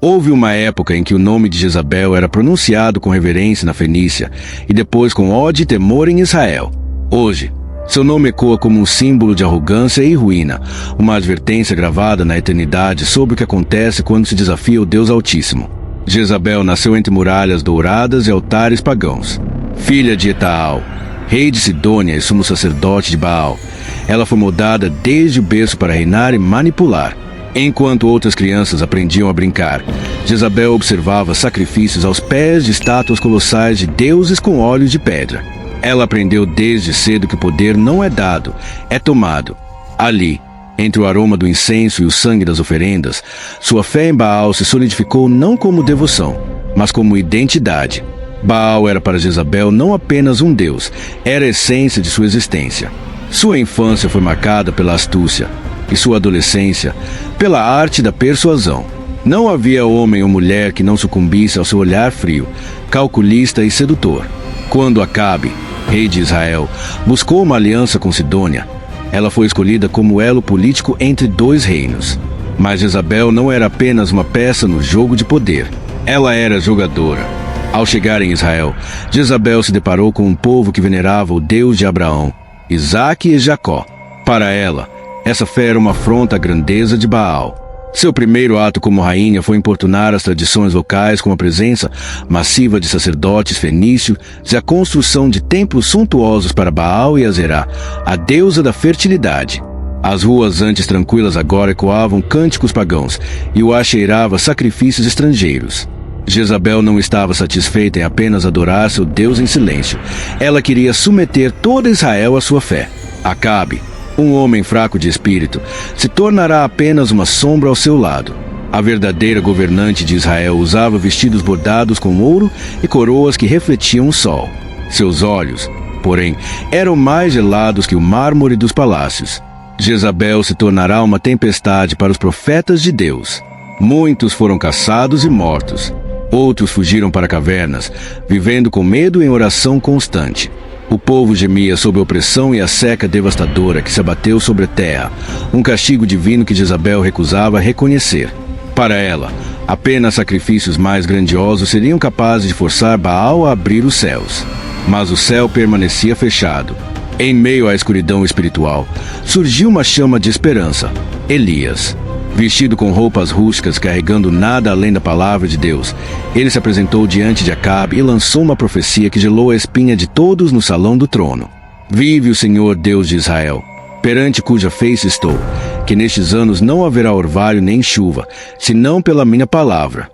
Houve uma época em que o nome de Jezabel era pronunciado com reverência na Fenícia e depois com ódio e temor em Israel. Hoje, seu nome ecoa como um símbolo de arrogância e ruína, uma advertência gravada na eternidade sobre o que acontece quando se desafia o Deus Altíssimo. Jezabel nasceu entre muralhas douradas e altares pagãos. Filha de Etaal, rei de Sidônia e sumo sacerdote de Baal, ela foi moldada desde o berço para reinar e manipular. Enquanto outras crianças aprendiam a brincar, Jezabel observava sacrifícios aos pés de estátuas colossais de deuses com olhos de pedra. Ela aprendeu desde cedo que o poder não é dado, é tomado. Ali, entre o aroma do incenso e o sangue das oferendas, sua fé em Baal se solidificou não como devoção, mas como identidade. Baal era para Jezabel não apenas um deus, era a essência de sua existência. Sua infância foi marcada pela astúcia, e sua adolescência pela arte da persuasão. Não havia homem ou mulher que não sucumbisse ao seu olhar frio, calculista e sedutor. Quando Acabe, rei de Israel, buscou uma aliança com Sidônia, ela foi escolhida como elo político entre dois reinos. Mas Jezabel não era apenas uma peça no jogo de poder, ela era jogadora. Ao chegar em Israel, Jezabel se deparou com um povo que venerava o Deus de Abraão, Isaque e Jacó. Para ela, essa fé era uma afronta à grandeza de Baal. Seu primeiro ato como rainha foi importunar as tradições locais com a presença massiva de sacerdotes fenícios e a construção de templos suntuosos para Baal e Azerá, a deusa da fertilidade. As ruas antes tranquilas agora ecoavam cânticos pagãos e o ar cheirava sacrifícios estrangeiros. Jezabel não estava satisfeita em apenas adorar seu Deus em silêncio. Ela queria submeter toda Israel à sua fé. Acabe, um homem fraco de espírito, se tornará apenas uma sombra ao seu lado. A verdadeira governante de Israel usava vestidos bordados com ouro e coroas que refletiam o sol. Seus olhos, porém, eram mais gelados que o mármore dos palácios. Jezabel se tornará uma tempestade para os profetas de Deus. Muitos foram caçados e mortos. Outros fugiram para cavernas, vivendo com medo em oração constante. O povo gemia sob a opressão e a seca devastadora que se abateu sobre a terra, um castigo divino que Jezabel recusava reconhecer. Para ela, apenas sacrifícios mais grandiosos seriam capazes de forçar Baal a abrir os céus. Mas o céu permanecia fechado. Em meio à escuridão espiritual, surgiu uma chama de esperança: Elias. Vestido com roupas rústicas, carregando nada além da palavra de Deus, ele se apresentou diante de Acabe e lançou uma profecia que gelou a espinha de todos no salão do trono. Vive o Senhor Deus de Israel, perante cuja face estou, que nestes anos não haverá orvalho nem chuva, senão pela minha palavra.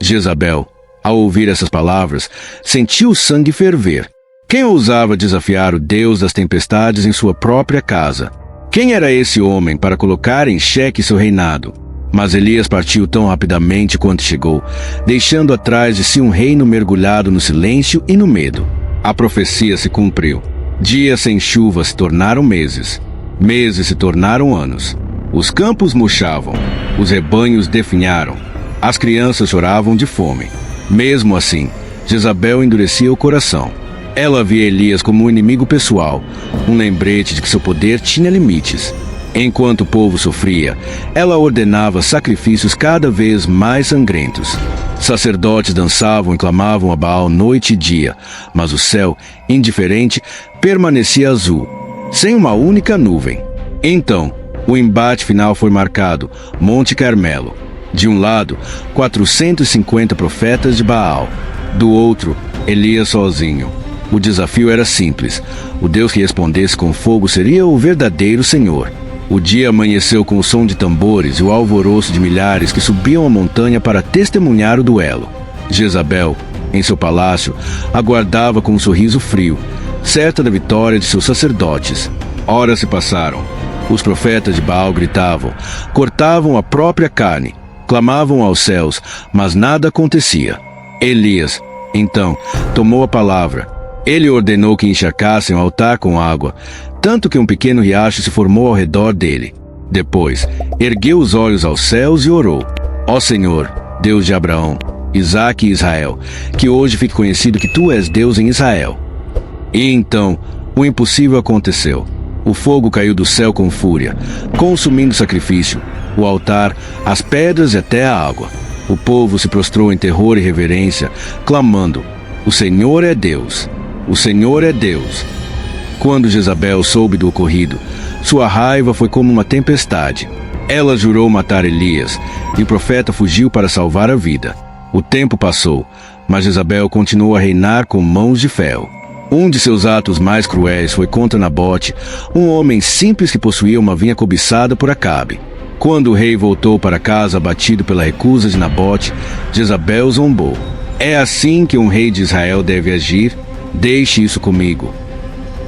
Jezabel, ao ouvir essas palavras, sentiu o sangue ferver. Quem ousava desafiar o Deus das tempestades em sua própria casa? Quem era esse homem para colocar em xeque seu reinado? Mas Elias partiu tão rapidamente quanto chegou, deixando atrás de si um reino mergulhado no silêncio e no medo. A profecia se cumpriu. Dias sem chuva se tornaram meses. Meses se tornaram anos. Os campos murchavam. Os rebanhos definharam. As crianças choravam de fome. Mesmo assim, Jezabel endurecia o coração. Ela via Elias como um inimigo pessoal, um lembrete de que seu poder tinha limites. Enquanto o povo sofria, ela ordenava sacrifícios cada vez mais sangrentos. Sacerdotes dançavam e clamavam a Baal noite e dia, mas o céu, indiferente, permanecia azul, sem uma única nuvem. Então, o embate final foi marcado: Monte Carmelo. De um lado, 450 profetas de Baal. Do outro, Elias sozinho. O desafio era simples. O Deus que respondesse com fogo seria o verdadeiro Senhor. O dia amanheceu com o som de tambores e o alvoroço de milhares que subiam a montanha para testemunhar o duelo. Jezabel, em seu palácio, aguardava com um sorriso frio, certa da vitória de seus sacerdotes. Horas se passaram. Os profetas de Baal gritavam, cortavam a própria carne, clamavam aos céus, mas nada acontecia. Elias, então, tomou a palavra. Ele ordenou que encharcassem o altar com água, tanto que um pequeno riacho se formou ao redor dele. Depois, ergueu os olhos aos céus e orou: Ó Senhor, Deus de Abraão, Isaque e Israel, que hoje fique conhecido que Tu és Deus em Israel. E então, o impossível aconteceu. O fogo caiu do céu com fúria, consumindo o sacrifício, o altar, as pedras e até a água. O povo se prostrou em terror e reverência, clamando: "O Senhor é Deus! O Senhor é Deus!" Quando Jezabel soube do ocorrido, sua raiva foi como uma tempestade. Ela jurou matar Elias, e o profeta fugiu para salvar a vida. O tempo passou, mas Jezabel continuou a reinar com mãos de ferro. Um de seus atos mais cruéis foi contra Nabote, um homem simples que possuía uma vinha cobiçada por Acabe. Quando o rei voltou para casa abatido pela recusa de Nabote, Jezabel zombou: "É assim que um rei de Israel deve agir? Deixe isso comigo."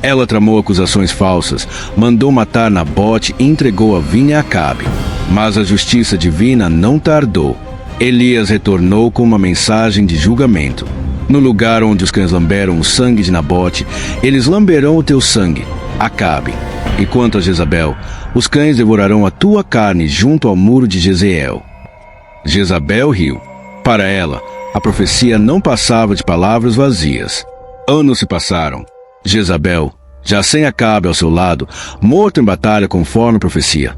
Ela tramou acusações falsas, mandou matar Nabote e entregou a vinha a Acabe. Mas a justiça divina não tardou. Elias retornou com uma mensagem de julgamento: "No lugar onde os cães lamberam o sangue de Nabote, eles lamberão o teu sangue, Acabe. E quanto a Jezabel, os cães devorarão a tua carne junto ao muro de Jezreel." Jezabel riu. Para ela, a profecia não passava de palavras vazias. Anos se passaram. Jezabel, já sem Acabe ao seu lado, morto em batalha conforme a profecia,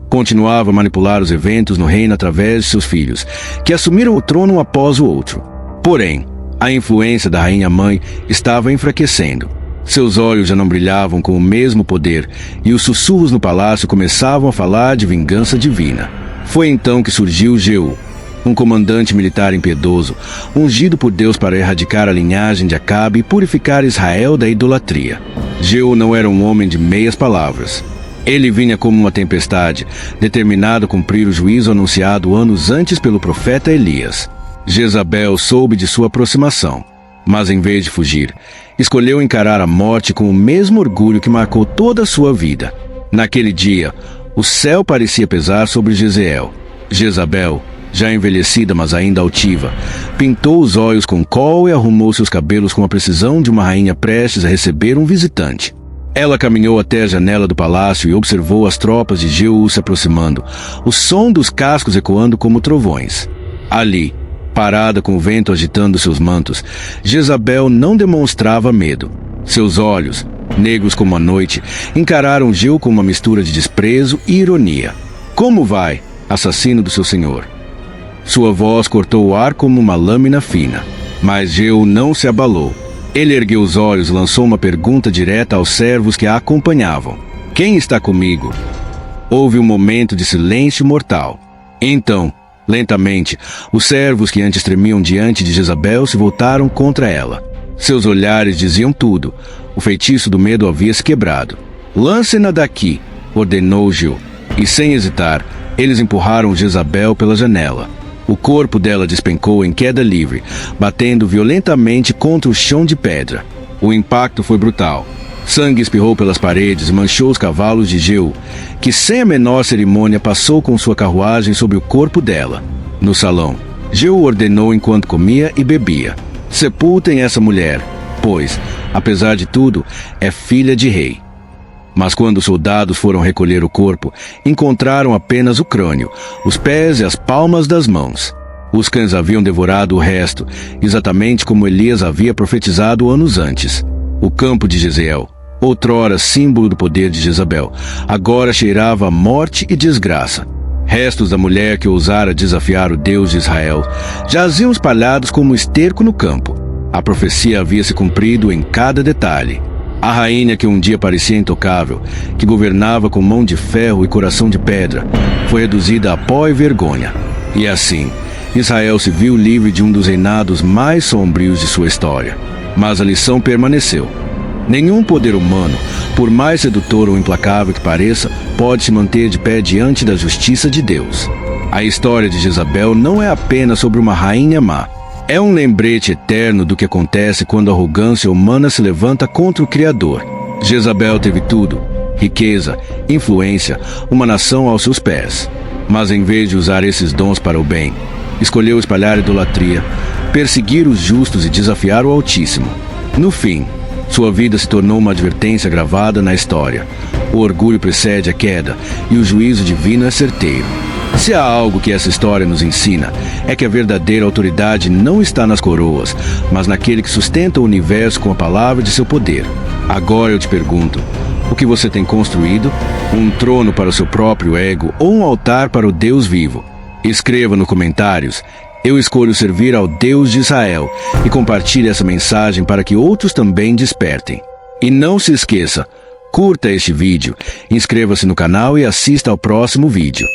continuava a manipular os eventos no reino através de seus filhos, que assumiram o trono um após o outro. Porém, a influência da rainha-mãe estava enfraquecendo. Seus olhos já não brilhavam com o mesmo poder, e os sussurros no palácio começavam a falar de vingança divina. Foi então que surgiu Jeú, um comandante militar impiedoso, ungido por Deus para erradicar a linhagem de Acabe e purificar Israel da idolatria. Jeú não era um homem de meias palavras. Ele vinha como uma tempestade, determinado a cumprir o juízo anunciado anos antes pelo profeta Elias. Jezabel soube de sua aproximação, mas em vez de fugir, escolheu encarar a morte com o mesmo orgulho que marcou toda a sua vida. Naquele dia, o céu parecia pesar sobre Jezreel. Jezabel, já envelhecida mas ainda altiva, pintou os olhos com col e arrumou seus cabelos com a precisão de uma rainha prestes a receber um visitante. Ela caminhou até a janela do palácio e observou as tropas de Jeú se aproximando, o som dos cascos ecoando como trovões. Ali, parada com o vento agitando seus mantos, Jezabel não demonstrava medo. Seus olhos, negros como a noite, encararam Jeú com uma mistura de desprezo e ironia. "Como vai, assassino do seu senhor?" Sua voz cortou o ar como uma lâmina fina, mas Jeú não se abalou. Ele ergueu os olhos e lançou uma pergunta direta aos servos que a acompanhavam: "Quem está comigo?" Houve um momento de silêncio mortal. Então, lentamente, os servos que antes tremiam diante de Jezabel se voltaram contra ela. Seus olhares diziam tudo. O feitiço do medo havia se quebrado. "Lance-na daqui", ordenou Jeú, e sem hesitar, eles empurraram Jezabel pela janela. O corpo dela despencou em queda livre, batendo violentamente contra o chão de pedra. O impacto foi brutal. Sangue espirrou pelas paredes e manchou os cavalos de Jeú, que sem a menor cerimônia passou com sua carruagem sobre o corpo dela. No salão, Jeú ordenou enquanto comia e bebia: "Sepultem essa mulher, pois, apesar de tudo, é filha de rei." Mas quando os soldados foram recolher o corpo, encontraram apenas o crânio, os pés e as palmas das mãos. Os cães haviam devorado o resto, exatamente como Elias havia profetizado anos antes. O campo de Jezreel, outrora símbolo do poder de Jezabel, agora cheirava a morte e desgraça. Restos da mulher que ousara desafiar o Deus de Israel jaziam espalhados como esterco no campo. A profecia havia se cumprido em cada detalhe. A rainha que um dia parecia intocável, que governava com mão de ferro e coração de pedra, foi reduzida a pó e vergonha. E assim, Israel se viu livre de um dos reinados mais sombrios de sua história. Mas a lição permaneceu. Nenhum poder humano, por mais sedutor ou implacável que pareça, pode se manter de pé diante da justiça de Deus. A história de Jezabel não é apenas sobre uma rainha má. É um lembrete eterno do que acontece quando a arrogância humana se levanta contra o Criador. Jezabel teve tudo: riqueza, influência, uma nação aos seus pés. Mas em vez de usar esses dons para o bem, escolheu espalhar idolatria, perseguir os justos e desafiar o Altíssimo. No fim, sua vida se tornou uma advertência gravada na história. O orgulho precede a queda e o juízo divino é certeiro. Se há algo que essa história nos ensina, é que a verdadeira autoridade não está nas coroas, mas naquele que sustenta o universo com a palavra de seu poder. Agora eu te pergunto, o que você tem construído? Um trono para o seu próprio ego ou um altar para o Deus vivo? Escreva nos comentários: Eu escolho servir ao Deus de Israel e compartilhe essa mensagem para que outros também despertem. E não se esqueça, curta este vídeo, inscreva-se no canal e assista ao próximo vídeo.